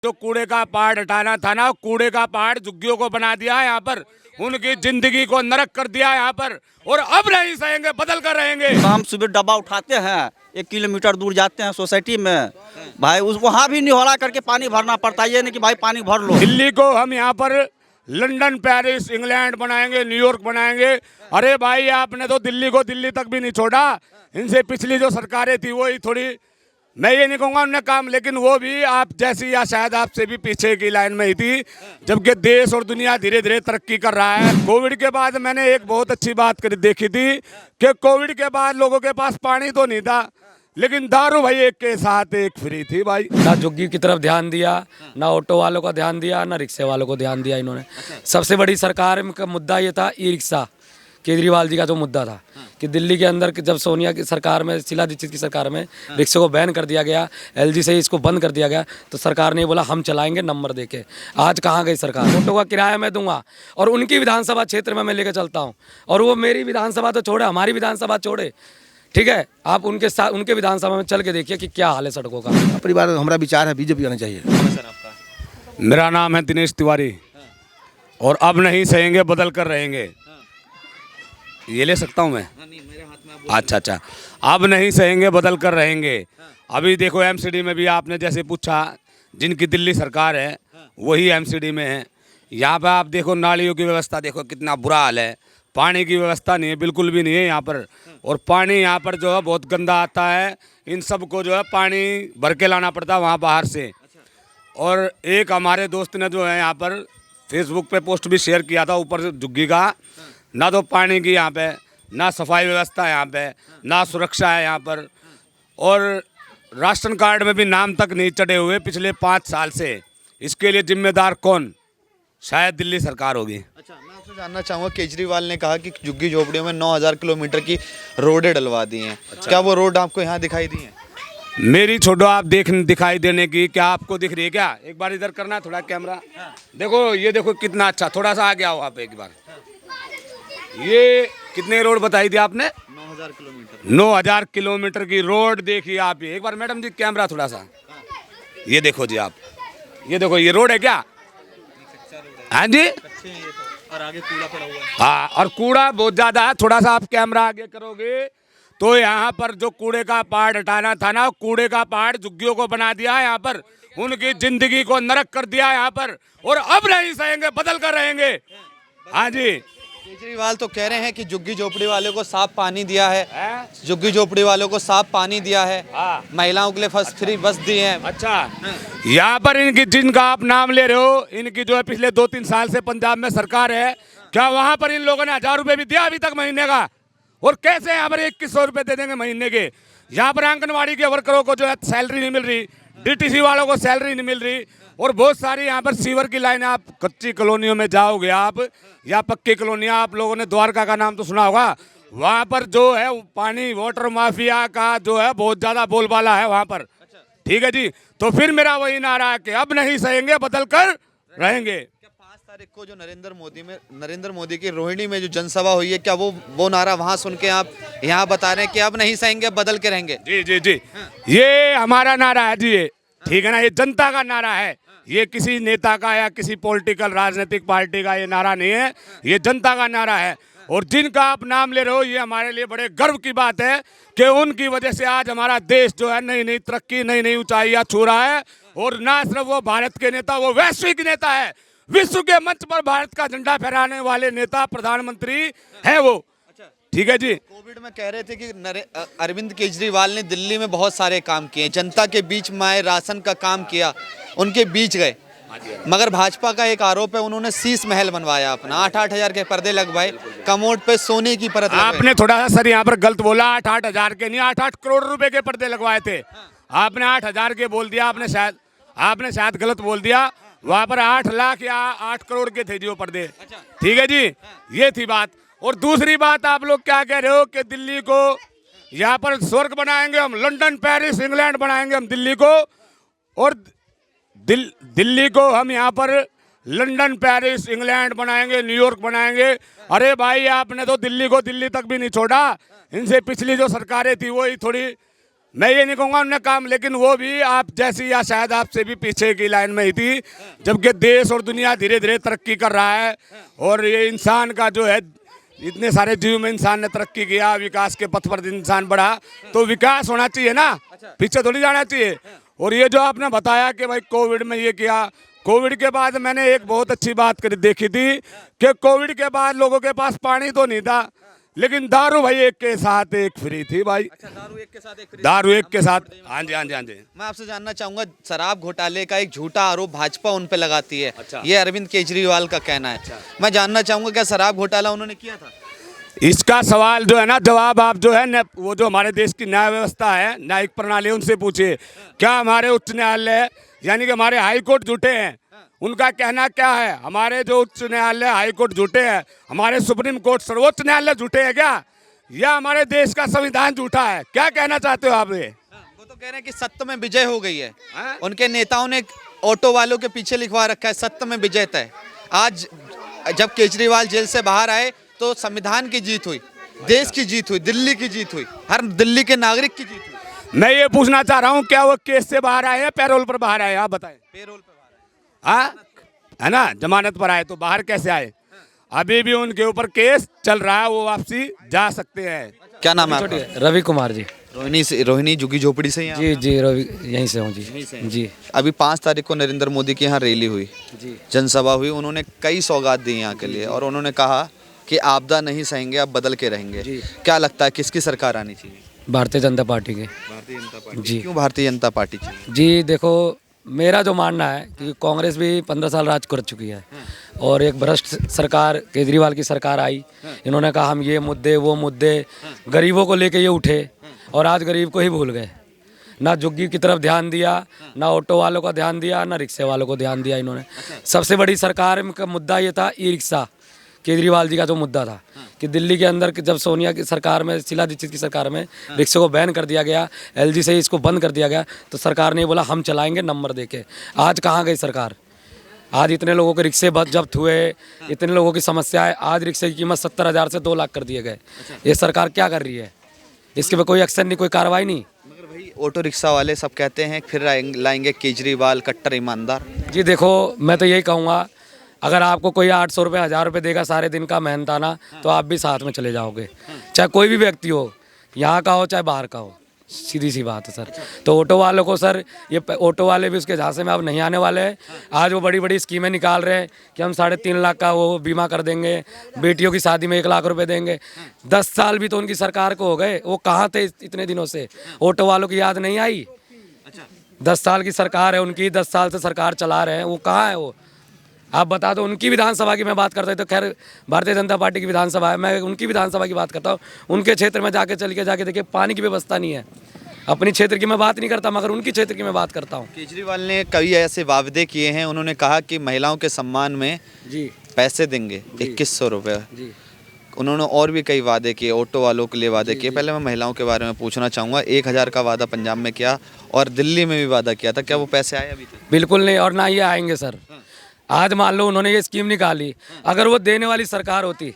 जो कूड़े का पहाड़ हटाना था ना, कूड़े का पहाड़ झुग्गियों को बना दिया है यहाँ पर, उनकी जिंदगी को नरक कर दिया है यहाँ पर, और अब नहीं सहेंगे, बदल कर रहेंगे। हम सुबह डब्बा उठाते हैं, 1 किलोमीटर दूर जाते हैं सोसाइटी में, भाई उस वहाँ भी निहौला करके पानी भरना पड़ता है। ये नहीं कि भाई पानी भर लो। दिल्ली को हम यहाँ पर लंदन, पेरिस, इंग्लैंड बनाएंगे, न्यूयॉर्क बनाएंगे। अरे भाई, आपने तो दिल्ली को दिल्ली तक भी नहीं छोड़ा। इनसे पिछली जो सरकारें थी वही थोड़ी, मैं ये नहीं कहूँगा उन्होंने काम, लेकिन वो भी आप जैसी या शायद आपसे भी पीछे की लाइन में ही थी, जबकि देश और दुनिया धीरे धीरे तरक्की कर रहा है। कोविड के बाद मैंने एक बहुत अच्छी बात देखी थी कि कोविड के बाद लोगों के पास पानी तो नहीं था, लेकिन दारू भाई एक के साथ एक फ्री थी भाई। ना झुग्गी की तरफ ध्यान दिया, ना ऑटो वालों का ध्यान दिया, ना रिक्शे वालों को ध्यान दिया इन्होंने। सबसे बड़ी सरकार का मुद्दा ये था, ई रिक्शा, केजरीवाल जी का जो मुद्दा था कि दिल्ली के अंदर जब सोनिया की सरकार में, शीला दीक्षित की सरकार में रिक्शे को बैन कर दिया गया, एलजी से इसको बंद कर दिया गया, तो सरकार ने बोला हम चलाएंगे नंबर देके। आज कहाँ गई सरकार? ऑटो का किराया मैं दूंगा और उनकी विधानसभा क्षेत्र में मैं लेके चलता हूँ, और वो मेरी विधानसभा तो छोड़े, हमारी विधानसभा छोड़े, ठीक है, आप उनके साथ उनके विधानसभा में चल के देखिए कि क्या हाल है सड़कों का। परिवार हमारा विचार है बीजेपी आना चाहिए। मेरा नाम है दिनेश तिवारी, और अब नहीं सहेंगे, बदल कर रहेंगे। ये ले सकता हूँ मैं? अच्छा, अब नहीं सहेंगे, बदल कर रहेंगे। अभी देखो एमसीडी में भी आपने जैसे पूछा, जिनकी दिल्ली सरकार है वही एमसीडी में है। यहाँ पे आप देखो नालियों की व्यवस्था देखो, कितना बुरा हाल है। पानी की व्यवस्था नहीं है, बिल्कुल भी नहीं है यहाँ पर, और पानी यहाँ पर जो है बहुत गंदा आता है। इन सब को जो है पानी भर के लाना पड़ता है वहाँ बाहर से। और एक हमारे दोस्त ने जो है यहाँ पर फेसबुक पे पोस्ट भी शेयर किया था ऊपर से झुग्गी का, ना तो पानी की यहाँ पे, ना सफाई व्यवस्था है यहाँ पे, ना सुरक्षा है यहाँ पर, और राशन कार्ड में भी नाम तक नहीं चढ़े हुए पिछले 5 साल से। इसके लिए जिम्मेदार कौन? शायद दिल्ली सरकार होगी। अच्छा, मैं आपसे जानना चाहूँगा, केजरीवाल ने कहा कि झुग्गी झोपड़ियों में 9000 किलोमीटर की रोडें डलवा दी हैं। क्या वो रोड आपको यहाँ दिखाई दी हैं? मेरी छोड़ो आप दिखाई देने की, क्या आपको दिख रही है क्या? एक बार इधर करना थोड़ा कैमरा, देखो ये देखो कितना अच्छा, थोड़ा सा आगे आओ आप एक बार। ये कितने रोड बताई थी आपने? 9000 किलोमीटर। 9000 किलोमीटर की रोड देखिए आप। ये एक बार मैडम जी कैमरा थोड़ा सा, ये देखो जी आप, ये देखो ये रोड है क्या? हाँ जी, और आगे कूड़ा पड़ा हुआ है। हाँ, और कूड़ा बहुत ज्यादा है। थोड़ा सा आप कैमरा आगे करोगे तो यहाँ पर जो कूड़े का पहाड़ हटाना था ना, कूड़े का पहाड़ झुग्गियों को बना दिया है यहाँ पर, उनकी जिंदगी को नरक कर दिया है यहाँ पर, और अब नहीं सहेंगे, बदल कर रहेंगे। हाँ जी, केजरीवाल तो कह रहे हैं कि झुग्गी झोपड़ी वालों को साफ पानी दिया है, झुग्गी झोपड़ी वालों को साफ पानी दिया है, महिलाओं के लिए फर्स्ट फ्री बस दी है। अच्छा, यहाँ पर इनकी जिनका आप नाम ले रहे हो, इनकी जो है पिछले 2-3 साल से पंजाब में सरकार है, क्या वहाँ पर इन लोगों ने 1000 रुपये भी दिया अभी तक महीने का? और कैसे यहाँ पर 2100 रुपये दे देंगे महीने के? यहाँ पर आंगनवाड़ी के वर्करों को जो है सैलरी नहीं मिल रही, डीटीसी वालों को सैलरी नहीं मिल रही, और बहुत सारी यहाँ पर सीवर की लाइन, आप कच्ची कॉलोनियों में जाओगे आप या पक्की कॉलोनियाँ, आप लोगों ने द्वारका का नाम तो सुना होगा, वहाँ पर जो है पानी वाटर माफिया का जो है बहुत ज़्यादा बोलबाला है वहाँ पर। ठीक है जी, तो फिर मेरा वही नारा है कि अब नहीं सहेंगे, बदल कर रहेंगे। 5 तारीख को जो नरेंद्र मोदी की रोहिणी में जो जनसभा हुई है, क्या वो नारा वहाँ सुन के आप यहाँ बता रहे हैं कि अब नहीं सहेंगे, बदल के रहेंगे? जी, ये हमारा नारा है जी, ये ठीक है ना, ये जनता का नारा है, ये किसी नेता का या किसी पॉलिटिकल राजनीतिक पार्टी का ये नारा नहीं है, ये जनता का नारा है। और जिनका आप नाम ले रहे हो, ये हमारे लिए बड़े गर्व की बात है कि उनकी वजह से आज हमारा देश जो है नई नई तरक्की, नई नई ऊंचाइयां छू रहा है। और ना सिर्फ वो भारत के नेता, वो वैश्विक नेता है, विश्व के मंच पर भारत का झंडा फहराने वाले नेता, प्रधानमंत्री है वो। ठीक है जी। कोविड में कह रहे थे कि अरविंद केजरीवाल ने दिल्ली में बहुत सारे काम किए, जनता के बीच में राशन का काम किया, उनके बीच गए, मगर भाजपा का एक आरोप है उन्होंने शीश महल बनवाया अपना, 8-8 हजार के पर्दे लगवाए, कमोड पे सोने की परत लगवाई। आपने थोड़ा सा सर यहाँ पर गलत बोला, 8-8 हजार के नहीं, 8-8 करोड़ रुपए के पर्दे लगवाए थे। आपने 8 हजार के बोल दिया, आपने शायद गलत बोल दिया। वहाँ पर 8 लाख या 8 करोड़ के थे जी वो पर्दे। ठीक है जी, ये थी बात। और दूसरी बात, आप लोग क्या कह रहे हो कि दिल्ली को यहाँ पर स्वर्ग बनाएंगे हम, लंदन, पेरिस, इंग्लैंड बनाएंगे हम दिल्ली को, और दिल्ली को हम यहाँ पर लंदन, पेरिस, इंग्लैंड बनाएंगे, न्यूयॉर्क बनाएंगे। अरे भाई, आपने तो दिल्ली को दिल्ली तक भी नहीं छोड़ा। इनसे पिछली जो सरकारें थी वही थोड़ी, मैं ये नहीं कहूँगा उन्होंने काम, लेकिन वो भी आप जैसी या शायद आपसे भी पीछे की लाइन में ही थी, जबकि देश और दुनिया धीरे धीरे तरक्की कर रहा है और ये इंसान का जो है इतने सारे जीव में इंसान ने तरक्की किया, विकास के पथ पर इंसान बढ़ा, तो विकास होना चाहिए ना, पीछे थोड़ी जाना चाहिए। और ये जो आपने बताया कि भाई कोविड में ये किया, कोविड के बाद मैंने एक बहुत अच्छी बात देखी थी कि कोविड के बाद लोगों के पास पानी तो नहीं था, लेकिन दारू भाई एक के साथ एक फ्री थी भाई। दारू एक के साथ एक फ्री। दारू एक के साथ, हाँ जी हाँ जी हाँ जी। मैं आपसे जानना चाहूंगा, शराब घोटाले का एक झूठा आरोप भाजपा उन पे लगाती है। अच्छा। ये अरविंद केजरीवाल का कहना है। मैं जानना चाहूंगा क्या शराब घोटाला उन्होंने किया था? इसका सवाल जो है ना, जवाब आप जो है वो जो हमारे देश की न्याय व्यवस्था है, न्यायिक प्रणाली है, उनसे पूछिए। क्या हमारे उच्च न्यायालय यानी कि हमारे हाई कोर्ट झूठे हैं? उनका कहना क्या है? हमारे जो उच्च न्यायालय हाई कोर्ट झूठे हैं, हमारे सुप्रीम कोर्ट सर्वोच्च न्यायालय झूठे हैं क्या, या हमारे देश का संविधान झूठा है? क्या कहना चाहते हो आप? ये वो तो कह रहे हैं कि सत्य में विजय हो गई है। उनके नेताओं ने ऑटो वालों के पीछे लिखवा रखा है सत्य में विजय तय। आज जब केजरीवाल जेल से बाहर आए तो संविधान की जीत हुई, देश की जीत हुई, दिल्ली की जीत हुई, हर दिल्ली के नागरिक की जीत हुई। मैं ये पूछना चाह रहा हूँ, क्या वो केस से बाहर आए हैं, पैरोल पर बाहर आए? आप बताएं। पेरोल पे बाहर है। हाँ है ना, जमानत पर आए, तो बाहर कैसे आए? अभी भी उनके ऊपर केस चल रहा है, वो वापसी जा सकते हैं। क्या नाम है आपका? रवि कुमार जी। रोहिणी झुग्गी झोपड़ी से यहाँ? जी जी रवि यहीं से हूँ जी। जी अभी 5 तारीख को नरेंद्र मोदी की यहाँ रैली हुई, जनसभा हुई, उन्होंने कई सौगात दी यहाँ के लिए और उन्होंने कहा कि आपदा नहीं सहेंगे, आप बदल के रहेंगे। क्या लगता है किसकी सरकार आनी चाहिए? भारतीय जनता पार्टी के। भारतीय जनता पार्टी। जी। क्यों भारतीय जनता पार्टी चाहिए? जी देखो, मेरा जो मानना है कि कांग्रेस भी 15 साल राज कर चुकी है और एक भ्रष्ट सरकार केजरीवाल की सरकार आई, इन्होंने कहा हम ये मुद्दे वो मुद्दे, गरीबों को लेके ये उठे और आज गरीब को ही भूल गए। ना झुग्गी की तरफ ध्यान दिया, ना ऑटो वालों का ध्यान दिया, ना रिक्शे वालों को ध्यान दिया इन्होंने। सबसे बड़ी सरकार का मुद्दा ये था ई रिक्शा, केजरीवाल जी का जो मुद्दा था कि दिल्ली के अंदर जब सोनिया की सरकार में, शीला दीक्षित की सरकार में रिक्शे को बैन कर दिया गया, एलजी से ही इसको बंद कर दिया गया, तो सरकार ने बोला हम चलाएंगे नंबर देके। आज कहाँ गई सरकार? आज इतने लोगों के रिक्शे जब्त हुए, इतने लोगों की समस्याएं, आज रिक्शे की कीमत 70,000 से 2 लाख कर दिए गए। ये सरकार क्या कर रही है? इसके पे कोई एक्शन नहीं, कोई कार्रवाई नहीं। मगर भाई ऑटो रिक्शा वाले सब कहते हैं फिर लाएंगे केजरीवाल कट्टर ईमानदार। जी देखो, मैं तो यही कहूँगा, अगर आपको कोई 800 रुपये 1000 रुपये देगा सारे दिन का मेहनताना, तो आप भी साथ में चले जाओगे, चाहे कोई भी व्यक्ति हो, यहाँ का हो चाहे बाहर का हो। सीधी सी बात है सर। तो ऑटो वालों को सर, ये ऑटो वाले भी उसके झांसे में अब नहीं आने वाले हैं। आज वो बड़ी बड़ी स्कीमें निकाल रहे हैं कि हम 3.5 लाख का वो बीमा कर देंगे, बेटियों की शादी में 1 लाख रुपए देंगे। 10 साल भी तो उनकी सरकार को हो गए, वो कहाँ थे इतने दिनों से? ऑटो वालों की याद नहीं आई? 10 साल की सरकार है उनकी, 10 साल से सरकार चला रहे हैं, वो कहाँ है? वो आप बता दो। उनकी विधानसभा की मैं बात करता हूँ, तो खैर भारतीय जनता पार्टी की विधानसभा है, मैं उनकी विधानसभा की बात करता हूँ। उनके क्षेत्र में जाके जाके देखिए, पानी की व्यवस्था नहीं है। अपनी क्षेत्र की मैं बात नहीं करता, मगर उनकी क्षेत्र की मैं बात करता हूँ। केजरीवाल ने कई ऐसे वादे किए हैं, उन्होंने कहा कि महिलाओं के सम्मान में जी पैसे देंगे 2100 रुपये। जी उन्होंने और भी कई वादे किए, ऑटो वालों के लिए वादे किए। पहले मैं महिलाओं के बारे में पूछना चाहूँगा, 1000 का वादा पंजाब में किया और दिल्ली में भी वादा किया था, क्या वो पैसे आए अभी तक? बिल्कुल नहीं, और ना ये आएंगे सर। आज मान लो उन्होंने ये स्कीम निकाली, अगर वो देने वाली सरकार होती,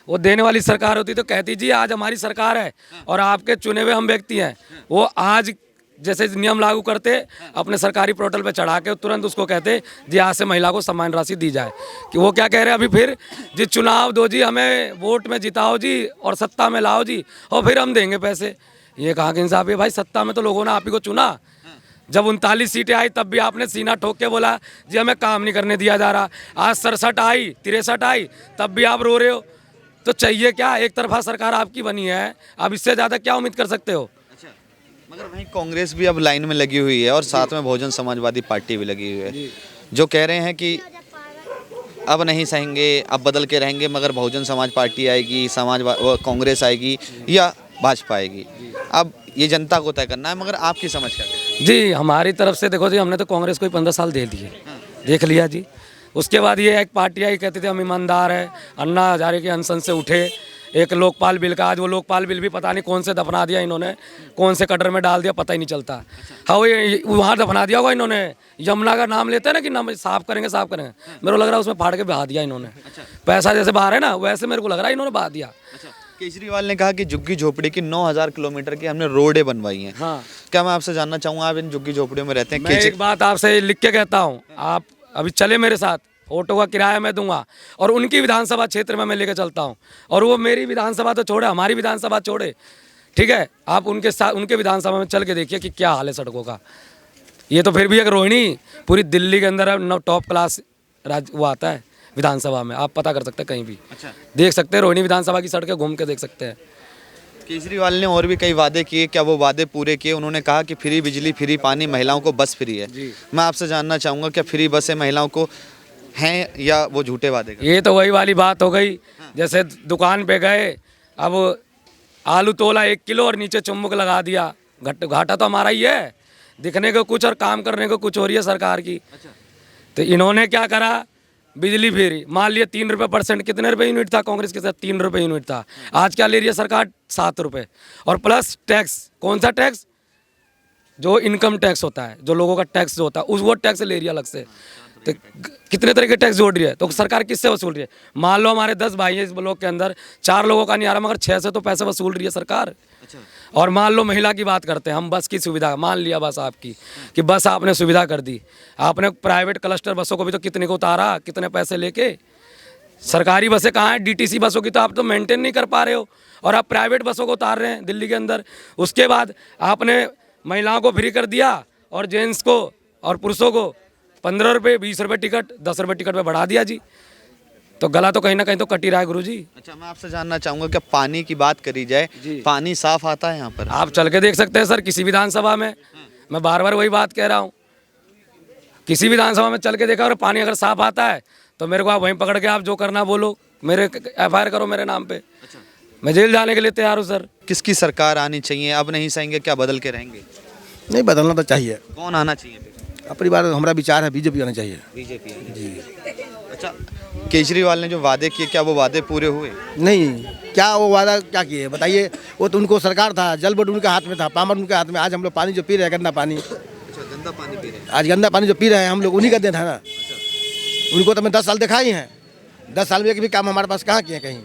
वो देने वाली सरकार होती तो कहती जी आज हमारी सरकार है और आपके चुने हुए हम व्यक्ति हैं। वो आज जैसे नियम लागू करते, अपने सरकारी पोर्टल पे चढ़ा के तुरंत उसको कहते जी आज से महिला को सम्मान राशि दी जाए। कि वो क्या कह रहे हैं अभी फिर जी, चुनाव दो जी, हमें वोट में जिताओ जी और सत्ता में लाओ जी और फिर हम देंगे पैसे। ये कहाँ का इंसाफ है भाई? सत्ता में तो लोगों ने आप ही को चुना। जब 39 सीटें आई तब भी आपने सीना ठोक के बोला जी हमें काम नहीं करने दिया जा रहा। आज 67 आई, 63 आई, तब भी आप रो रहे हो। तो चाहिए क्या? एक तरफा सरकार आपकी बनी है, अब इससे ज़्यादा क्या उम्मीद कर सकते हो? अच्छा, मगर भाई कांग्रेस भी अब लाइन में लगी हुई है और साथ में बहुजन समाजवादी पार्टी भी लगी हुई है, जो कह रहे हैं कि अब नहीं सहेंगे, अब बदल के रहेंगे, मगर बहुजन समाज पार्टी आएगी, कांग्रेस आएगी या भाजपा आएगी। अब ये जनता को तय करना है, मगर आपकी समझ क्या है? जी हमारी तरफ से देखो जी, हमने तो कांग्रेस को ही 15 साल दे दिए, देख लिया जी। उसके बाद ये एक पार्टी आई, कहते थे हम ईमानदार है, अन्ना हजारे के अनशन से उठे। एक लोकपाल बिल का, आज वो लोकपाल बिल भी पता नहीं कौन से दफना दिया इन्होंने, कौन से कटर में डाल दिया, पता ही नहीं चलता। हाँ वो वहाँ दफना दिया होगा इन्होंने, यमुना का नाम लेते हैं ना कि नाम साफ करेंगे साफ करेंगे, मेरे को लग रहा है उसमें फाड़ के बहा दिया इन्होंने। पैसा जैसे बाहर है ना, वैसे मेरे को लग रहा है इन्होंने बहा दिया। केजरीवाल ने कहा कि झुग्गी झोपड़ी की 9000 किलोमीटर की हमने रोडें बनवाई हैं। हाँ। क्या मैं आपसे जानना चाहूँगा, आप इन झुग्गी झोपड़ियों में रहते हैं? मैं एक बात आपसे लिख के कहता हूँ, आप अभी चले मेरे साथ, ऑटो का किराया मैं दूंगा और उनकी विधानसभा क्षेत्र में मैं लेके चलता हूँ, और वो मेरी विधानसभा तो छोड़े, हमारी विधानसभा छोड़े, ठीक है, आप उनके साथ उनके विधानसभा में चल के देखिए कि क्या हाल है सड़कों का। ये तो फिर भी एक रोहिणी पूरी दिल्ली के अंदर टॉप क्लास वो आता है विधानसभा में, आप पता कर सकते हैं कहीं भी। अच्छा। देख सकते हैं रोहिणी विधानसभा की सड़कें घूम के देख सकते हैं। केजरीवाल ने और भी कई वादे किए, क्या वो वादे पूरे किए? उन्होंने कहा कि फ्री बिजली, फ्री पानी, महिलाओं को बस फ्री है। मैं आपसे जानना चाहूँगा, क्या फ्री बसें महिलाओं को हैं या वो झूठे वादे कर? ये तो वही वाली बात हो गई, जैसे दुकान पे गए, अब आलू तोला 1 किलो और नीचे चुम्बक लगा दिया, घाटा तो हमारा ही है, दिखने को कुछ और काम करने को कुछ हो रही है सरकार की। तो इन्होंने क्या करा, बिजली फ्री, मान लिया 3 रुपये %, कितने रुपए यूनिट था कांग्रेस के साथ? 3 रुपये यूनिट था। आज क्या ले रही है सरकार? 7 रुपये, और प्लस टैक्स। कौन सा टैक्स? जो इनकम टैक्स होता है, जो लोगों का टैक्स जो होता है, वो टैक्स ले रही है अलग से। तो कितने तरह के टैक्स जोड़ रही है, तो सरकार किससे वसूल रही है? मान लो हमारे 10 भाई हैं इस ब्लॉक के अंदर, 4 लोगों का नहीं आ रहा, मगर 6 से तो पैसे वसूल रही है सरकार। और मान लो महिला की बात करते हैं हम, बस की सुविधा मान लिया, बस आपकी कि बस आपने सुविधा कर दी, आपने प्राइवेट क्लस्टर बसों को भी तो कितने को उतारा, कितने पैसे लेके। सरकारी बसें कहाँ हैं? डीटीसी बसों की तो आप तो मेंटेन नहीं कर पा रहे हो, और आप प्राइवेट बसों को उतार रहे हैं दिल्ली के अंदर। उसके बाद आपने महिलाओं को फ्री कर दिया, और जेंट्स को और पुरुषों को 15 रुपये, 20 रुपये टिकट, 10 रुपये टिकट पे बढ़ा दिया जी। तो गला तो कहीं ना कहीं तो कट ही रहा है गुरुजी। अच्छा, मैं आपसे जानना चाहूँगा, क्या पानी की बात करी जाए, पानी साफ आता है यहाँ पर? आप चल के देख सकते हैं सर, किसी विधानसभा में, मैं बार बार वही बात कह रहा हूँ, किसी विधानसभा में चल के देखा, और पानी अगर साफ आता है तो मेरे को आप वहीं पकड़ के आप जो करना बोलो, मेरे FIR करो मेरे नाम पे, मैं जेल जाने के लिए तैयार हूँ सर। किसकी सरकार आनी चाहिए? अब नहीं सहेंगे, क्या बदल के रहेंगे? नहीं, बदलना तो चाहिए। कौन आना चाहिए? अपनी बार हमारा विचार है बीजेपी आना चाहिए। बीजेपी जी। अच्छा, केजरीवाल ने जो वादे किए, क्या वो वादे पूरे हुए? नहीं, क्या वो वादा क्या किए बताइए? वो तो उनको सरकार था, जल बोर्ड उनके हाथ में था, पावर उनके हाथ में। आज हम लोग पानी जो पी रहे हैं, गंदा पानी, अच्छा, गंदा पानी पी रहे हैं। आज गंदा पानी जो पी रहे हैं हम लोग, उन्हीं का देन है ना। उनको तो मैं 10 साल देखा ही है, 10 साल में एक भी काम हमारे पास कहाँ किए कहीं।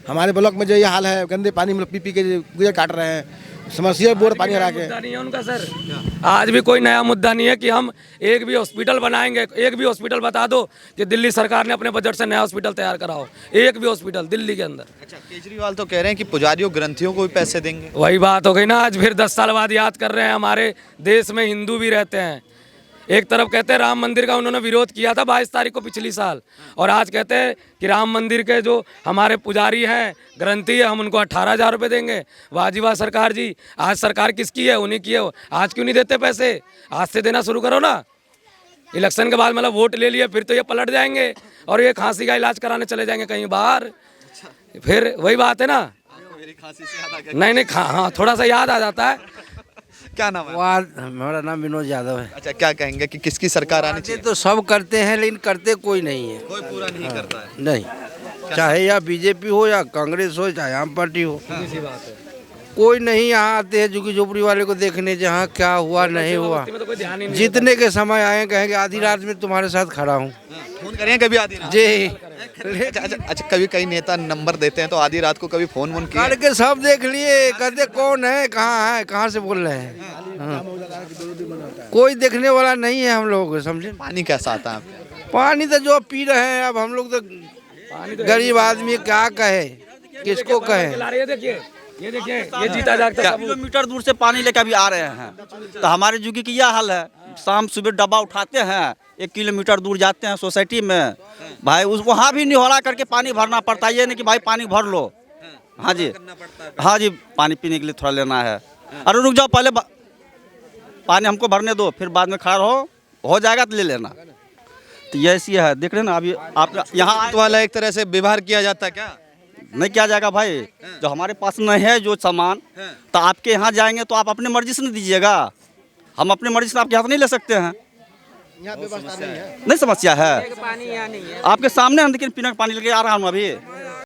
हमारे ब्लॉक में जो ये हाल है, गंदे पानी हम लोग पी के गुजर काट रहे हैं, समस्या बोर्ड पानी हरा के। मुद्दा नहीं है उनका सर, आज भी कोई नया मुद्दा नहीं है कि हम एक भी हॉस्पिटल बनाएंगे। एक भी हॉस्पिटल बता दो कि दिल्ली सरकार ने अपने बजट से नया हॉस्पिटल तैयार कराओ, एक भी हॉस्पिटल दिल्ली के अंदर। अच्छा, केजरीवाल तो कह रहे हैं कि पुजारियों, ग्रंथियों को भी पैसे देंगे। वही बात हो गई ना, आज फिर 10 साल बाद याद कर रहे हैं। हमारे देश में हिंदू भी रहते हैं, एक तरफ कहते हैं राम मंदिर का उन्होंने विरोध किया था 22 तारीख को पिछली साल, और आज कहते हैं कि राम मंदिर के जो हमारे पुजारी हैं, ग्रंथी है, हम उनको 18,000 रुपये देंगे। वाह सरकार जी, आज सरकार किसकी है? उन्हीं की है। आज क्यों नहीं देते पैसे? आज से देना शुरू करो ना। इलेक्शन के बाद मतलब वोट ले लिए, फिर तो ये पलट जाएंगे और ये खांसी का इलाज कराने चले जाएंगे कहीं बाहर। फिर वही बात है ना, नहीं, हाँ, थोड़ा सा याद आ जाता है। क्या नाम है? हमारा नाम विनोद यादव है। अच्छा, क्या कहेंगे कि किसकी सरकार आनी चाहिए? तो सब करते हैं, लेकिन करते कोई नहीं है। कोई पूरा नहीं करता है। नहीं, चाहे या बीजेपी हो या कांग्रेस हो, चाहे आम पार्टी हो, कोई नहीं यहाँ आते हैं झुग्गी झोपड़ी वाले को देखने, जहाँ क्या हुआ नहीं हुआ। जीतने के समय आए, कहेंगे आधी रात में तुम्हारे साथ खड़ा हूँ। फोन करें कभी आधी रात? जी। अच्छा, कभी कई नेता नंबर देते हैं तो आधी रात को कभी फोन वोन किया? करके सब देख लिए, कहते कौन है, कहाँ से बोल रहे हैं। हाँ। कोई देखने वाला नहीं है हम लोग, समझे। पानी कैसा आता है आपको? पानी तो जो पी रहे हैं, अब हम लोग तो गरीब आदमी क्या कहे, किसको कहे। ये देखिए, ये जीता जागता किलोमीटर दूर से पानी लेकर अभी आ रहे हैं। तो हमारे जुगी की यह हाल है, शाम सुबह डब्बा उठाते हैं, 1 किलोमीटर दूर जाते हैं सोसाइटी में, भाई उस वहाँ भी निहोरा करके पानी भरना पड़ता है। ये नहीं कि भाई पानी भर लो। हाँ जी, हाँ जी, पानी पीने के लिए थोड़ा लेना है। अरे रुक जाओ, पहले पानी हमको भरने दो, फिर बाद में खड़ा हो जाएगा तो ले लेना। तो ये ऐसी है, देख रहे हैं ना अभी आप यहाँ वाला एक तरह से व्यवहार किया जाता है। क्या नहीं किया जाएगा भाई? जो हमारे पास नहीं है जो सामान, तो आपके यहाँ जाएंगे तो आप अपने मर्जी से नहीं दीजिएगा। हम अपने मर्जी से आपके हाथ नहीं ले सकते हैं। नहीं समस्या है, आपके सामने है, लेकिन पीने का पानी लेके आ रहा हूँ अभी।